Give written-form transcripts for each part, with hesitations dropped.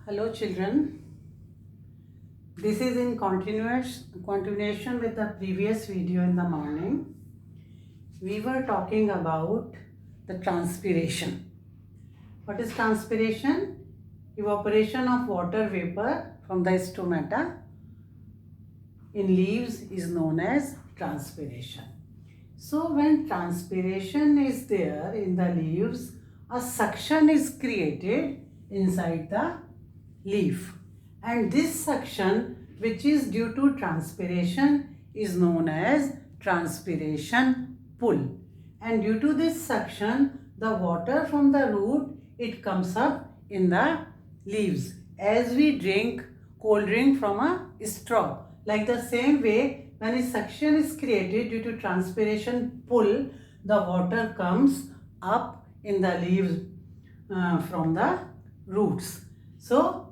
Hello children, this is in continuation with the previous video in the morning. We were talking about the transpiration. What is transpiration? Evaporation of water vapor from the stomata in leaves is known as transpiration. So when transpiration is there in the leaves, a suction is created inside the leaf, and this suction, which is due to transpiration, is known as transpiration pull. And due to this suction, the water from the root, it comes up in the leaves as we drink cold drink from a straw. Like the same way, when a suction is created due to transpiration pull, the water comes up in the leaves from the roots. So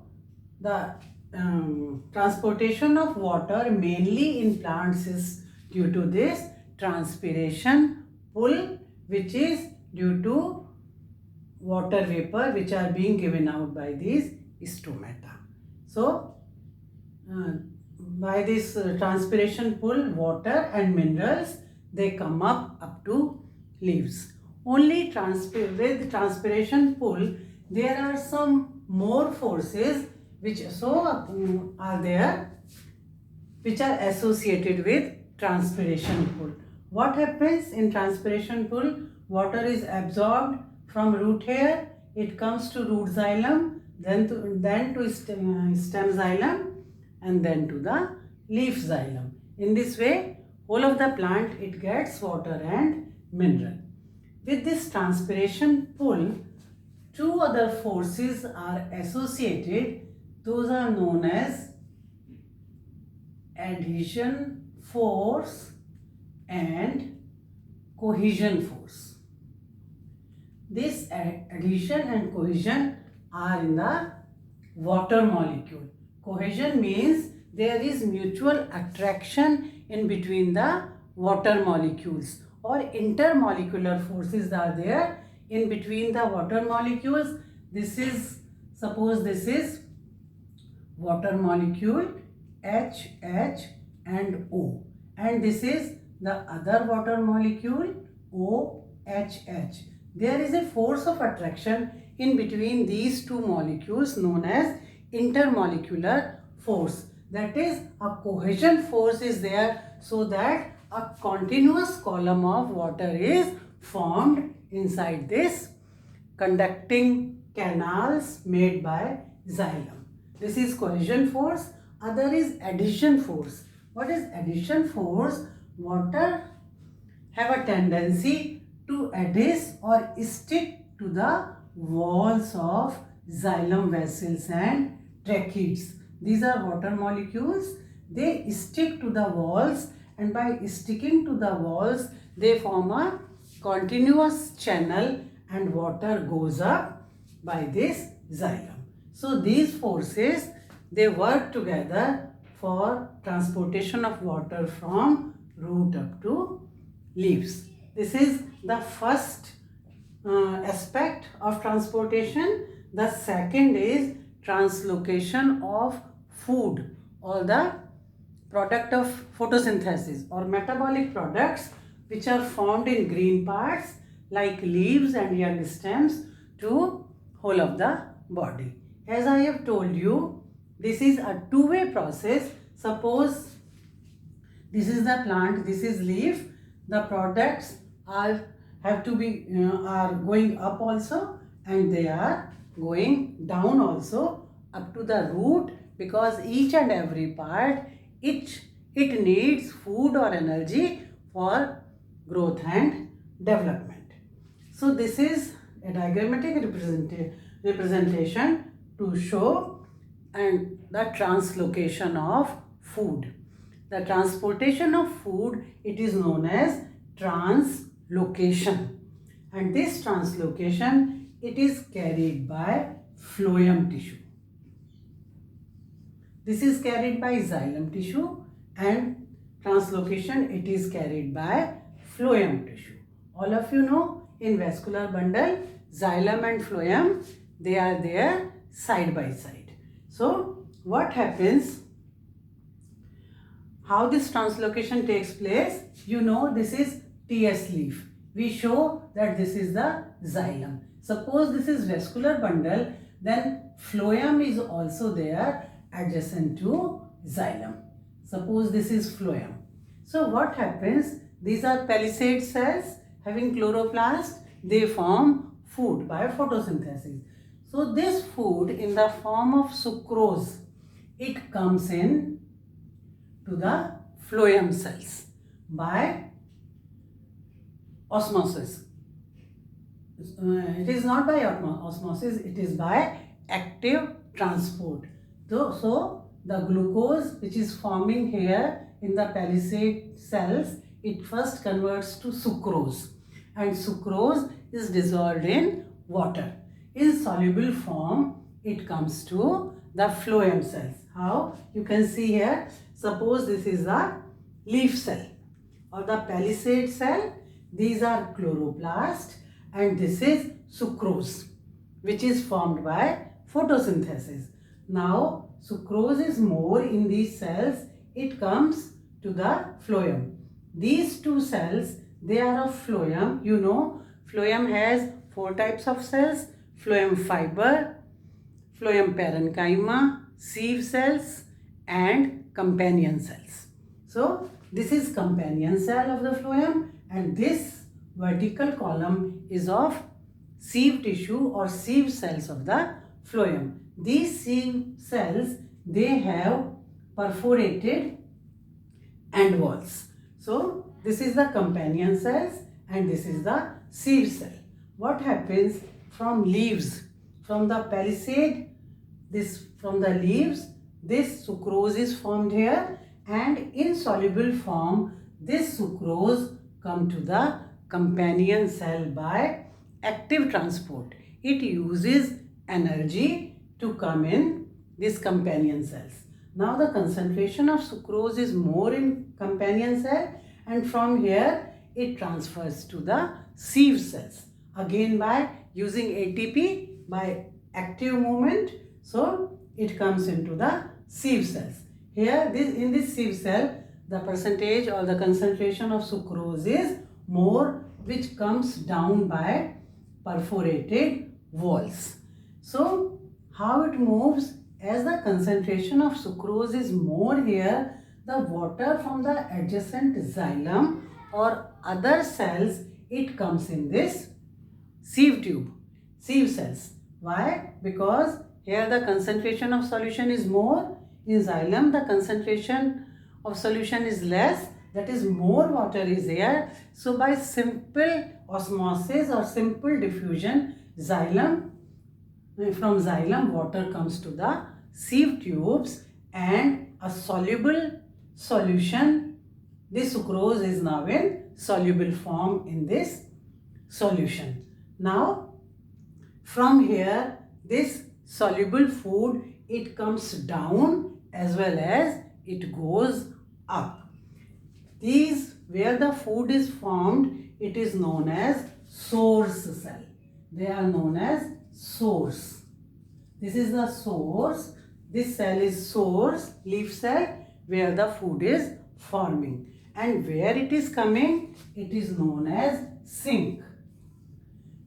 the transportation of water mainly in plants is due to this transpiration pull, which is due to water vapor which are being given out by these stomata. So by this transpiration pull, water and minerals, they come up to leaves. Only with transpiration pull, there are some more forces which are there, which are associated with transpiration pull. What happens in transpiration pull? Water is absorbed from root hair, it comes to root xylem, then to stem xylem, and then to the leaf xylem. In this way, whole of the plant, it gets water and mineral. With this transpiration pull, two other forces are associated. Those are known as adhesion force and cohesion force. This adhesion and cohesion are in the water molecule. Cohesion means there is mutual attraction in between the water molecules, or intermolecular forces are there in between the water molecules. Suppose this is water molecule H and O, and this is the other water molecule OH. There is a force of attraction in between these two molecules known as intermolecular force. That is, a cohesion force is there, so that a continuous column of water is formed inside this conducting canals made by xylem. This is cohesion force. Other is adhesion force. What is adhesion force? Water have a tendency to adhere or stick to the walls of xylem vessels and tracheids. These are water molecules. They stick to the walls, and by sticking to the walls, they form a continuous channel and water goes up by this xylem. So these forces, they work together for transportation of water from root up to leaves. This is the first aspect of transportation. The second is translocation of food, or the product of photosynthesis or metabolic products which are formed in green parts like leaves and young stems to whole of the body. As I have told you, this is a two-way process. Suppose this is the plant, this is leaf. The products are going up also, and they are going down also up to the root, because each and every part it needs food or energy for growth and development. So this is a diagrammatic representation to show and the translocation of food. The transportation of food, it is known as translocation, and this translocation, it is carried by phloem tissue. This is carried by xylem tissue, and translocation, it is carried by phloem tissue. All of you know, in vascular bundle, xylem and phloem, they are there side by side. So what happens, how this translocation takes place? You know, this is TS leaf. We show that this is the xylem. Suppose this is vascular bundle, then phloem is also there adjacent to xylem. Suppose this is phloem. So what happens? These are palisade cells having chloroplast. They form food by photosynthesis. So this food in the form of sucrose, it comes in to the phloem cells by osmosis. It is not by osmosis, it is by active transport. So the glucose which is forming here in the palisade cells, it first converts to sucrose, and sucrose is dissolved in water. In soluble form, it comes to the phloem cells. How? You can see here, suppose this is the leaf cell or the palisade cell. These are chloroplast and this is sucrose, which is formed by photosynthesis. Now, sucrose is more in these cells. It comes to the phloem. These two cells, they are of phloem. You know, phloem has 4 types of cells: phloem fiber, phloem parenchyma, sieve cells, and companion cells. So, this is companion cell of the phloem, and this vertical column is of sieve tissue or sieve cells of the phloem. These sieve cells, they have perforated end walls. So this is the companion cells and this is the sieve cell. What happens from leaves, from the palisade, from the leaves, this sucrose is formed here, and in soluble form, this sucrose come to the companion cell by active transport. It uses energy to come in these companion cells. Now the concentration of sucrose is more in companion cell, and from here it transfers to the sieve cells. Again by using ATP by active movement, so it comes into the sieve cells. Here in this sieve cell, the percentage or the concentration of sucrose is more, which comes down by perforated walls. So how it moves? As the concentration of sucrose is more here, the water from the adjacent xylem or other cells, it comes in this sieve tube, sieve cells. Why? Because here the concentration of solution is more. In xylem, the concentration of solution is less. That is, more water is here. So by simple osmosis or simple diffusion, from xylem water comes to the sieve tubes, and a soluble solution, this sucrose is now in soluble form in this solution. Now from here, this soluble food, it comes down as well as it goes up. These, where the food is formed, it is known as source cell. They are known as source. This is the source. This cell is source, leaf cell, where the food is forming. And where it is coming, it is known as sink.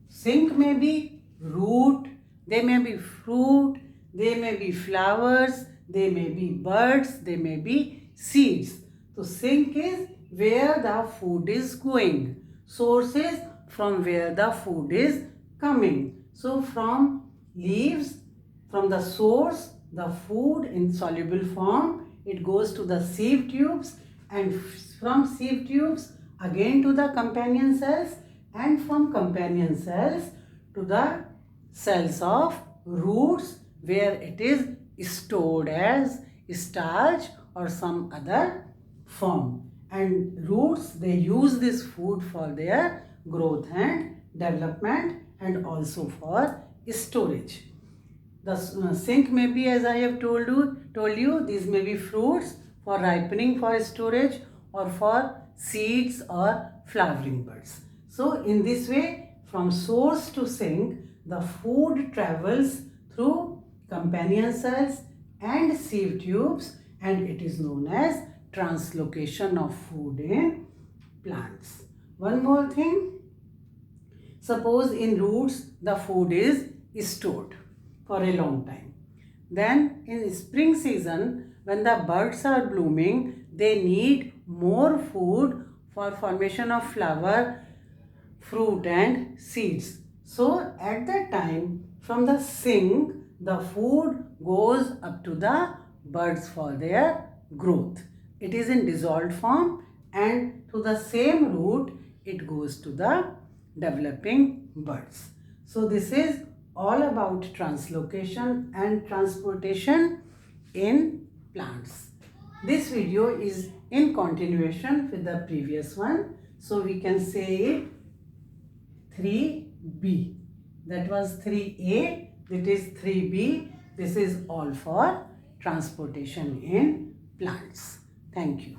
Sink may be root, they may be fruit, they may be flowers, they may be birds, they may be seeds. So sink is where the food is going. Source is from where the food is coming. So from leaves, from the source, the food in soluble form, it goes to the sieve tubes, and from sieve tubes again to the companion cells, and from companion cells to the cells of roots, where it is stored as starch or some other form. And roots, they use this food for their growth and development and also for storage. The sink may be, as I have told you, these may be fruits for ripening for storage or for seeds or flowering buds. So in this way, from source to sink, the food travels through companion cells, and sieve tubes, and it is known as translocation of food in plants. One more thing, suppose in roots the food is stored for a long time. Then in spring season, when the buds are blooming, they need more food for formation of flower, fruit and seeds. So at that time, from the sink, the food goes up to the buds for their growth. It is in dissolved form, and to the same root it goes to the developing buds. So this is all about translocation and transportation in plants. This video is in continuation with the previous one. So we can say it 3B. That was 3A. That is 3B. This is all for transportation in plants. Thank you.